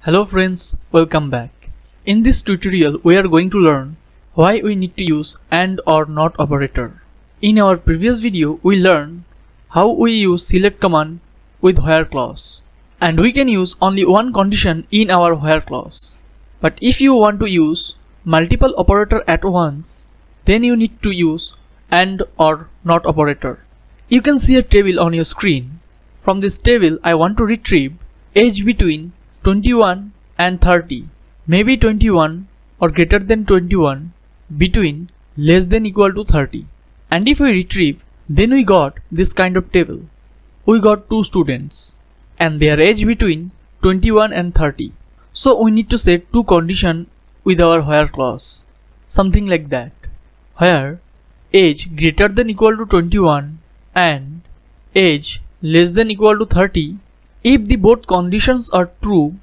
Hello friends, welcome back. In this tutorial we are going to learn why we need to use AND or NOT operator. In our previous video we learned how we use select command with where clause, and we can use only one condition in our where clause. But if you want to use multiple operator at once, then you need to use AND or NOT operator. You can see a table on your screen. From this table I want to retrieve age between 21 and 30, maybe 21 or greater than 21, between less than equal to 30. And if we retrieve, then we got this kind of table. We got two students and their age between 21 and 30. So we need to set two conditions with our where clause. Something like that. Where age greater than equal to 21 and age less than equal to 30. If the both conditions are true,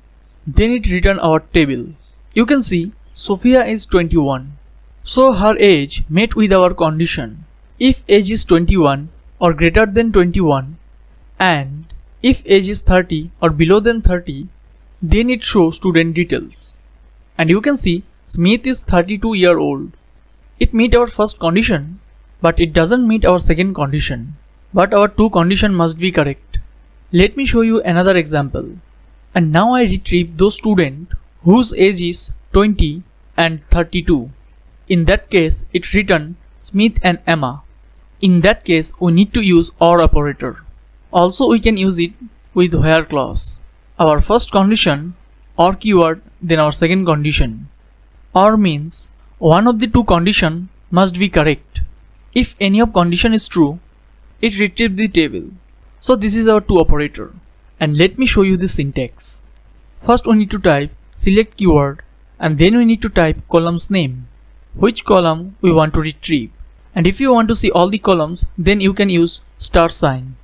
then it return our table. You can see Sophia is 21. So her age met with our condition. If age is 21 or greater than 21, and if age is 30 or below than 30, then it shows student details. And you can see Smith is 32-year-old. It meet our first condition, but it doesn't meet our second condition. But our two condition must be correct. Let me show you another example. And now I retrieve those students whose age is 20 and 32. In that case, it return Smith and Emma. In that case, we need to use OR operator. Also, we can use it with where clause. Our first condition, OR keyword, then our second condition. OR means one of the two condition must be correct. If any of condition is true, it retrieves the table. So this is our two operator, and let me show you the syntax. First we need to type select keyword, and then we need to type column's name, which column we want to retrieve. And if you want to see all the columns, then you can use star sign.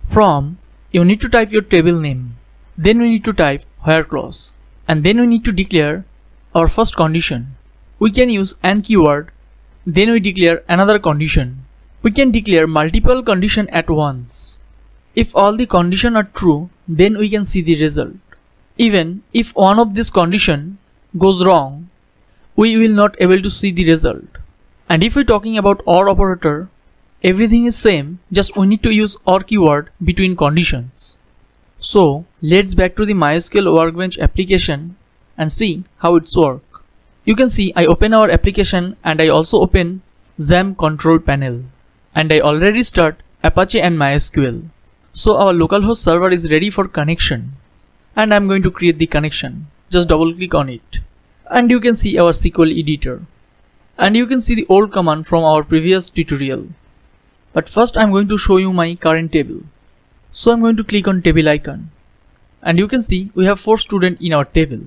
From, you need to type your table name. Then we need to type where clause, and then we need to declare our first condition. We can use AND keyword, then we declare another condition. We can declare multiple conditions at once. If all the conditions are true, then we can see the result. Even if one of these conditions goes wrong, we will not able to see the result. And if we're talking about OR operator, everything is same, just we need to use OR keyword between conditions. So let's back to the Mysql workbench application and see how it's work. You can see I open our application and I also open XAMPP control panel. And I already start Apache and Mysql. So our localhost server is ready for connection, and I'm going to create the connection. Just double click on it, and you can see our SQL editor, and you can see the old command from our previous tutorial. But first I'm going to show you my current table. So I'm going to click on table icon, and you can see we have 4 students in our table.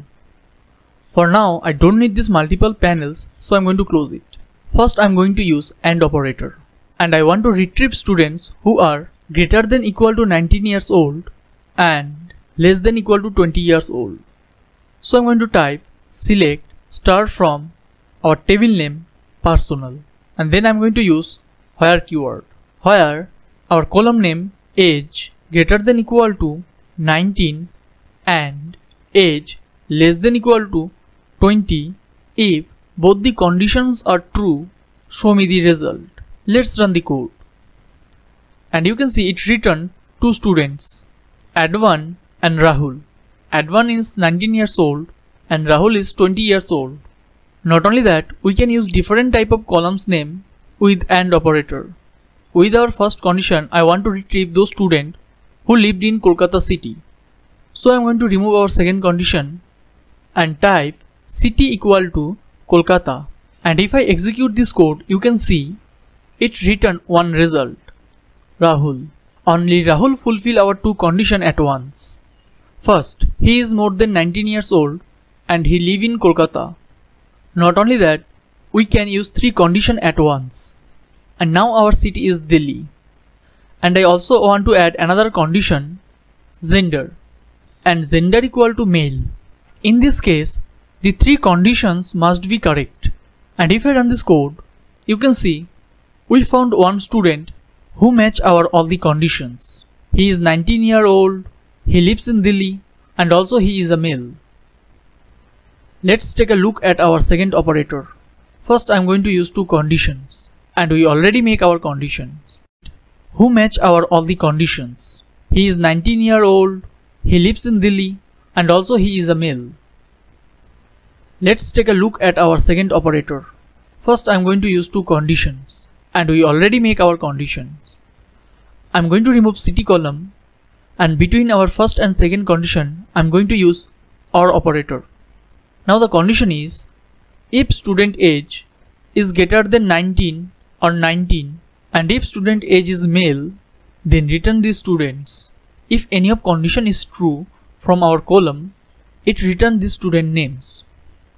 For now I don't need these multiple panels, so I'm going to close it. First I'm going to use AND operator, and I want to retrieve students who are greater than equal to 19 years old and less than equal to 20 years old. So I'm going to type select star from our table name personal, and then I'm going to use where keyword, where our column name age greater than equal to 19 and age less than equal to 20. If both the conditions are true, show me the result. Let's run the code. And you can see it returned two students, Advan and Rahul. Advan is 19 years old and Rahul is 20 years old. Not only that, we can use different type of columns name with AND operator. With our first condition, I want to retrieve those students who lived in Kolkata city. So I am going to remove our second condition and type city equal to Kolkata. And if I execute this code, you can see it returned one result. Rahul. Only Rahul fulfill our two conditions at once. First, he is more than 19 years old and he live in Kolkata. Not only that, we can use 3 conditions at once. And now our city is Delhi. And I also want to add another condition, gender. And gender equal to male. In this case, the 3 conditions must be correct. And if I run this code, you can see we found one student who match our all the conditions. He is 19-year-old, he lives in Delhi, and also he is a male. Let's take a look at our second operator. First I'm going to use two conditions, and we already make our conditions. Who match our all the conditions. He is 19-year-old, he lives in Delhi, and also he is a male. Let's take a look at our second operator. First I'm going to use two conditions, and we already make our conditions. I'm going to remove city column, and between our first and second condition I'm going to use OR operator. Now the condition is, if student age is greater than 19 or 19, and if student age is male, then return these students. If any of condition is true from our column, it return these student names.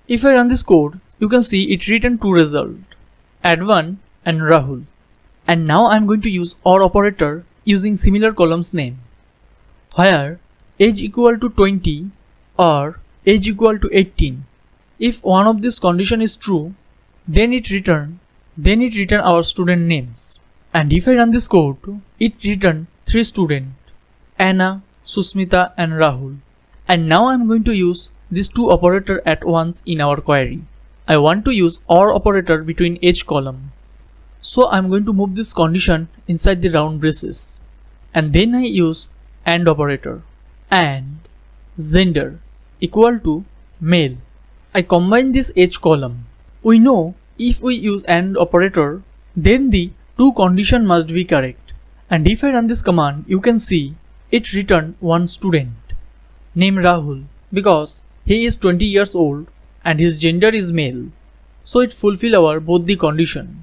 If I run this code, you can see it return two results, Advan and Rahul. And now I'm going to use OR operator using similar columns name, where age equal to 20 or age equal to 18. If one of these condition is true, then it return our student names. And if I run this code, it return three students, Anna, Susmita and Rahul. And now I'm going to use these two operators at once in our query. I want to use OR operator between age column. So I'm going to move this condition inside the round braces. And then I use AND operator. And gender equal to male. I combine this age column. We know if we use AND operator, then the two condition must be correct. And if I run this command, you can see it return one student named Rahul because he is 20 years old and his gender is male. So it fulfill our both the conditions.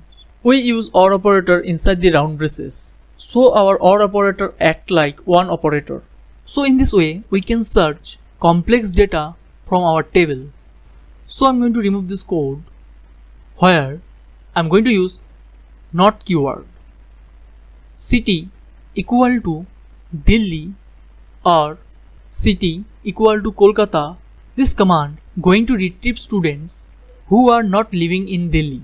We use OR operator inside the round braces. So our OR operator act like one operator. So in this way we can search complex data from our table. So I'm going to remove this code, where I'm going to use not keyword. City equal to Delhi or city equal to Kolkata. This command going to retrieve students who are not living in Delhi,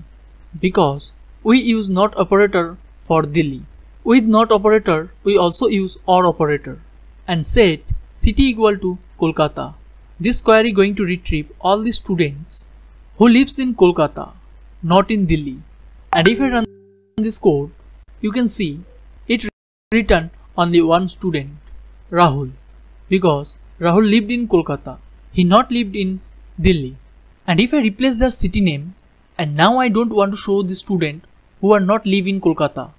because we use not operator for Delhi. With not operator we also use OR operator and set city equal to Kolkata. This query going to retrieve all the students who lives in Kolkata, not in Delhi. And if I run this code, you can see it return only one student, Rahul, because Rahul lived in Kolkata. He not lived in Delhi. And if I replace their city name, and now I don't want to show the student who are not live in Kolkata.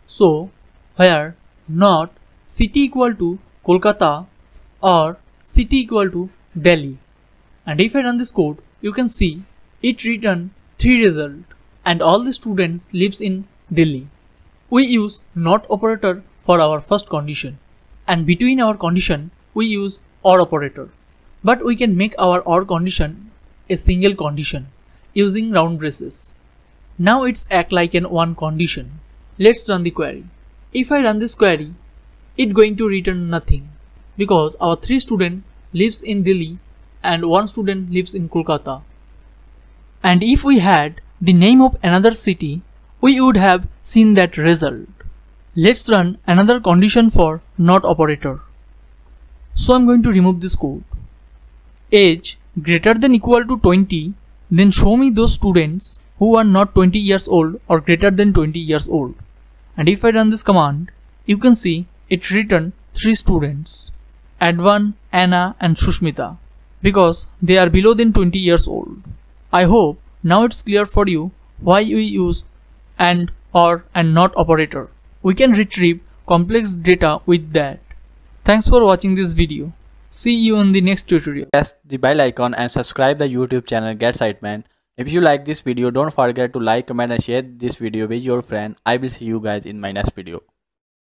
So where not city equal to Kolkata or city equal to Delhi. And if I run this code, you can see it return three results and all the students lives in Delhi. We use not operator for our first condition, and between our condition we use OR operator. But we can make our OR condition a single condition using round braces. Now it's act like an one condition. Let's run the query. If I run this query, it going to return nothing, because our three students lives in Delhi and one student lives in Kolkata. And if we had the name of another city, we would have seen that result. Let's run another condition for not operator. So I'm going to remove this code. Age greater than equal to 20, then show me those students who are not 20 years old or greater than 20 years old. And if I run this command, you can see it return three students, Advan, Anna and Susmita, because they are below than 20 years old. I hope now it's clear for you why we use AND, OR and NOT operator. We can retrieve complex data with that. Thanks for watching this video. See you in the next tutorial. Press the bell icon and subscribe the YouTube channel Getsitement. If you like this video, don't forget to like, comment and share this video with your friend. I will see you guys in my next video.